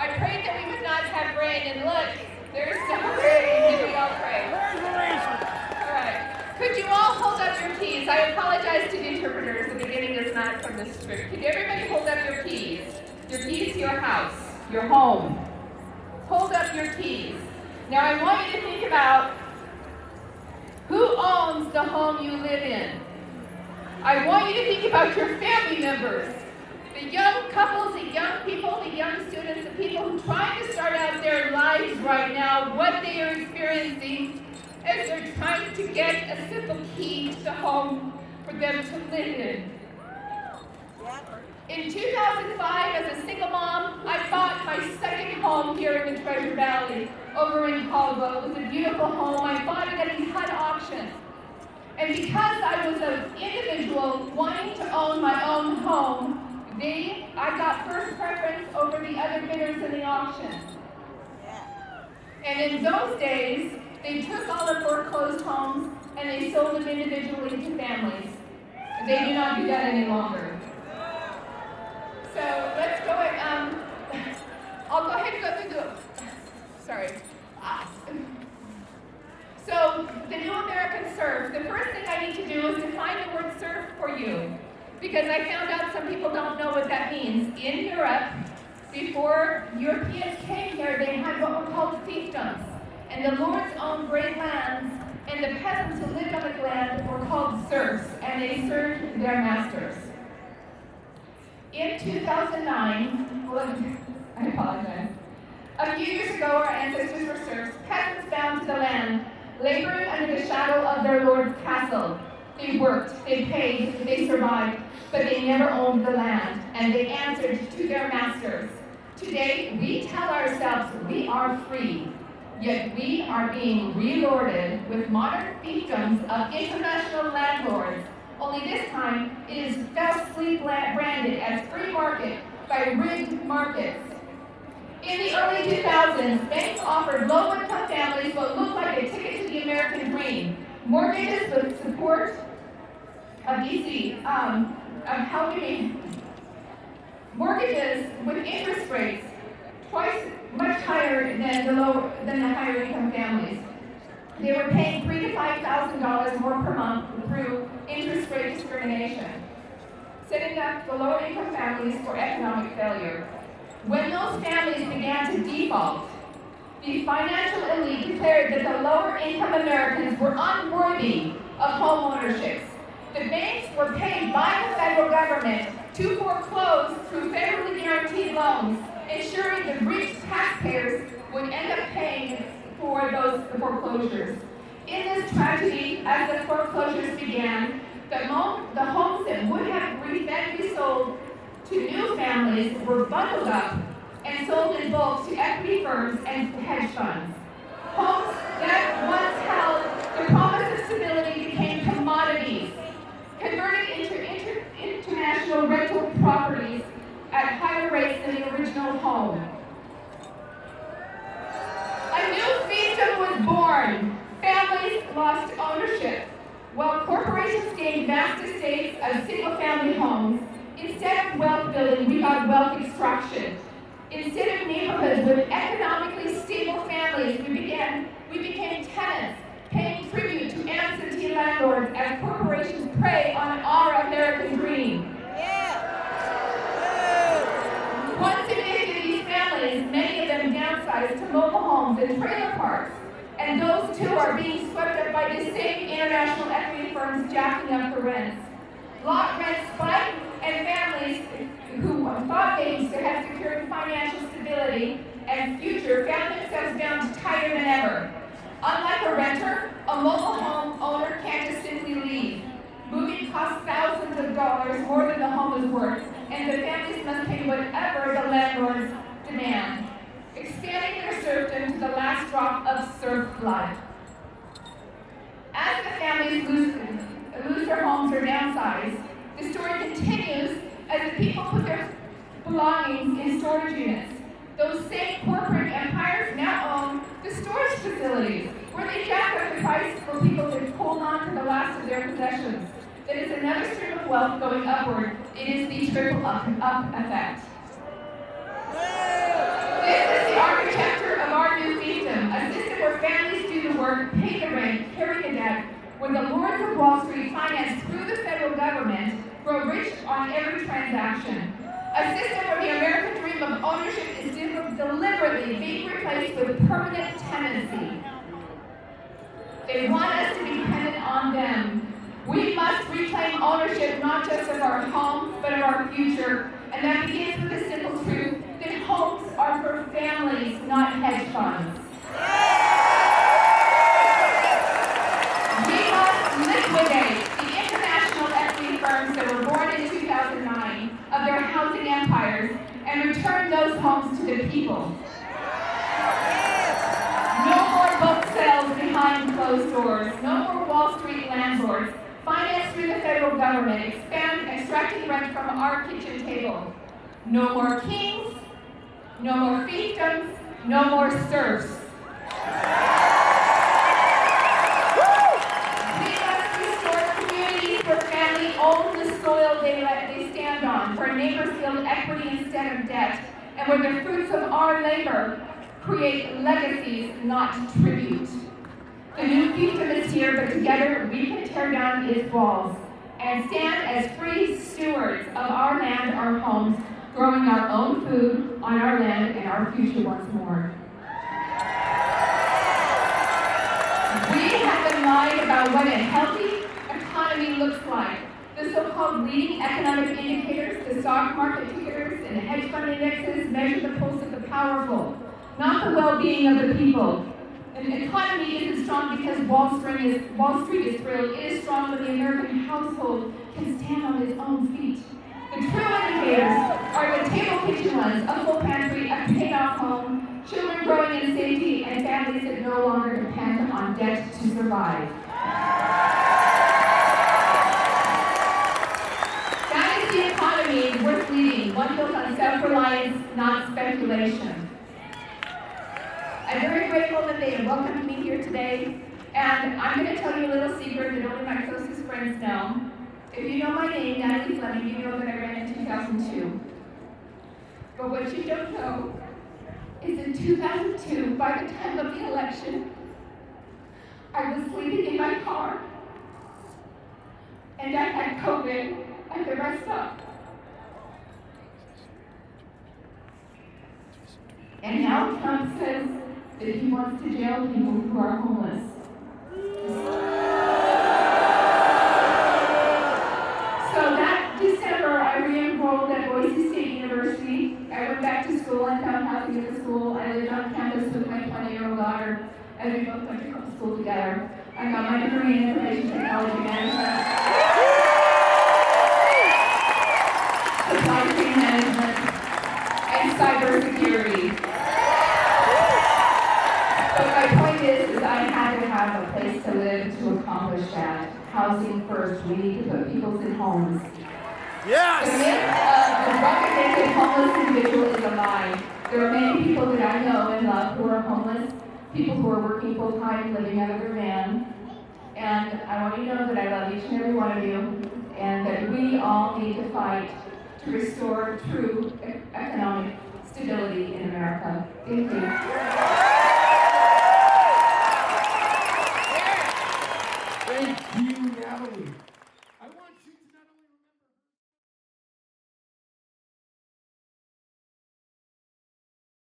I prayed that we would not have rain, and look, there's some rain. Did we all pray? All right. Could you all hold up your keys? I apologize to the interpreters. The beginning is not from this script. Could everybody hold up your keys? Your keys to your house, your home. Hold up your keys. Now I want you to think about who owns the home you live in. I want you to think about your family members. The young couples, the young people, the young students, the people who are trying to start out their lives right now, what they are experiencing as they're trying to get a simple key to the home for them to live in. In 2005, as a single mom, I bought my second home here in the Treasure Valley, over in Caldwell. It was a beautiful home. I bought it at a HUD auction. And because I was an individual wanting to own my own home, I got first preference over the other bidders in the auction. And in those days, they took all the foreclosed homes and they sold them individually to families. They do not do that any longer. So let's go ahead. I'll go ahead and go through sorry. So the new American Serf, the first thing I need to do is define the word serf for you, because I found out some people don't know what that means. In Europe, before Europeans came here, they had what were called fiefdoms, and the lords owned great lands, and the peasants who lived on the land were called serfs, and they served their masters. In 2009, I apologize. A few years ago, our ancestors were serfs, peasants bound to the land, laboring under the shadow of their lord's castle. They worked, they paid, they survived, but they never owned the land, and they answered to their masters. Today, we tell ourselves we are free, yet we are being relorded with modern fiefdoms of international landlords. Only this time, it is falsely branded as free market by rigged markets. In the early 2000s, banks offered low-income families what looked like a ticket to the American dream. Mortgages with support of mortgages with interest rates twice much higher than the higher income families. They were paying $3,000 to $5,000 more per month through interest rate discrimination, setting up the lower income families for economic failure. When those families began to default, the financial elite declared that the lower income Americans were unworthy of home ownership. The banks were paid by the federal government to foreclose through federally guaranteed loans, ensuring the rich taxpayers would end up paying for those foreclosures. In this tragedy, as the foreclosures began, the homes that would have then be sold to new families were bundled up and sold in bulk to equity firms and hedge funds. Homes that once held the promise of stability became commodities, converted into international rental properties at higher rates than the original home. A new fiefdom was born. Families lost ownership, while corporations gained vast estates of single-family homes. Instead of wealth building, we got wealth extraction. Instead of neighborhoods with economically stable families, we became tenants, paying tribute to absentee landlords as corporations prey on our American dream. Once evicted, these families, many of them downsized to mobile homes and trailer parks, and those too are being swept up by the same international equity firms jacking up the rents. Lot rents spiked, and families who thought they had secured financial stability and future found themselves bound tighter than ever. Unlike a renter, a mobile home owner can't just simply leave. Moving costs thousands of dollars more than the home is worth, and the families must pay whatever the landlords demand, expanding their serfdom to the last drop of serf blood. As the families lose their homes or downsize, the story continues as the people put their belongings in storage units. Those same corporate empires now own the storage facilities, where they jack up the price for people to hold on to the last of their possessions. That is another stream of wealth going upward. It is the triple up effect. This where the lords of Wall Street, financed through the federal government, grow rich on every transaction. A system where the American dream of ownership is deliberately being replaced with permanent tenancy. They want us to be dependent on them. We must reclaim ownership not just of our homes, but of our future. And that begins with the simple truth that homes are for families, not hedge funds. We must liquidate the international equity firms that were born in 2009 of their housing empires and return those homes to the people. No more book sales behind closed doors. No more Wall Street landlords financed through the federal government, extracting rent from our kitchen table. No more kings, no more fiefdoms, no more serfs. We must restore communities where families own the soil they stand on, where neighbors build equity instead of debt, and where the fruits of our labor create legacies, not tribute. The new fiefdom is here, but together we can tear down its walls and stand as free stewards of our land, our homes, growing our own food on our land and our future once more. We have been lied about what a healthy economy looks like. The so-called leading economic indicators, the stock market tickers and hedge fund indexes measure the pulse of the powerful, not the well-being of the people. An economy isn't strong because Wall Street is thrilled. It is strong when the American household can stand on its own feet. The true indicators are the table kitchen ones, a full pantry, a paid-off home, children growing in safety, and families that no longer depend on debt to survive. That is the economy worth leading, one built on self-reliance, not speculation. I'm very grateful that they have welcomed me here today, and I'm going to tell you a little secret that only my closest friends know. If you know my name, Natalie Fleming, you know that I ran in 2002. But what you don't know is in 2002, by the time of the election, I was sleeping in my car, and I had COVID at the rest stop. And now Trump says that he wants to jail people who are homeless. So that December, I re-enrolled at Boise State University. I went back to school and found housing at the school. I lived on campus with my 20-year-old daughter as we both went to school together. I got my degree in information technology management, supply chain management, and cybersecurity. But my point is I had to have a place to live to accomplish that. Housing first. We need to put people in homes. Yes! The myth of the drug-addicted homeless individual is a lie. There are many people that I know and love who are homeless, people who are working full-time, living out of their van. And I want you to know that I love each and every one of you, and that we all need to fight to restore true economic stability in America. Thank you.